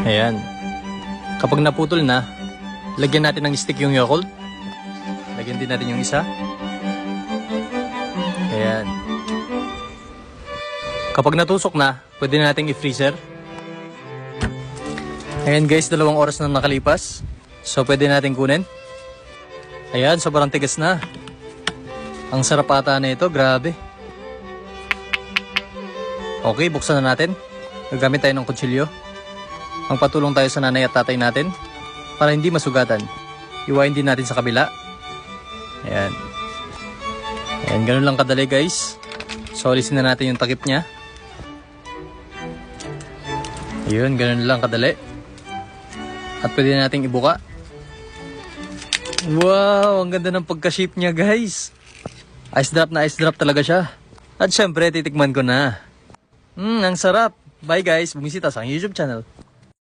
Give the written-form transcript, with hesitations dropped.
Ayan. Kapag naputol na, lagyan natin ng stick yung Yakult. Lagyan din natin yung isa. Ayan. Kapag natusok na, pwede na nating i-freezer. Ayan guys, 2 oras na nakalipas. So pwede natin kunin. Ayan, sobrang tigas na. Ang sarap ata na ito, grabe. Okay, buksan na natin. Gagamit tayo ng kutsilyo. Magpatulong tayo sa nanay at tatay natin para hindi masugatan. Iwain din natin sa kabila. Ayan. Ayan, ganun lang kadali guys. So, alisin na natin yung takip niya. Ayun, ganun lang kadali. At pwede na nating ibuka. Wow, ang ganda ng pagka-shape niya guys. Ice drop talaga siya. At syempre, titikman ko na. Ang sarap. Bye guys, bumisita sa aking YouTube channel.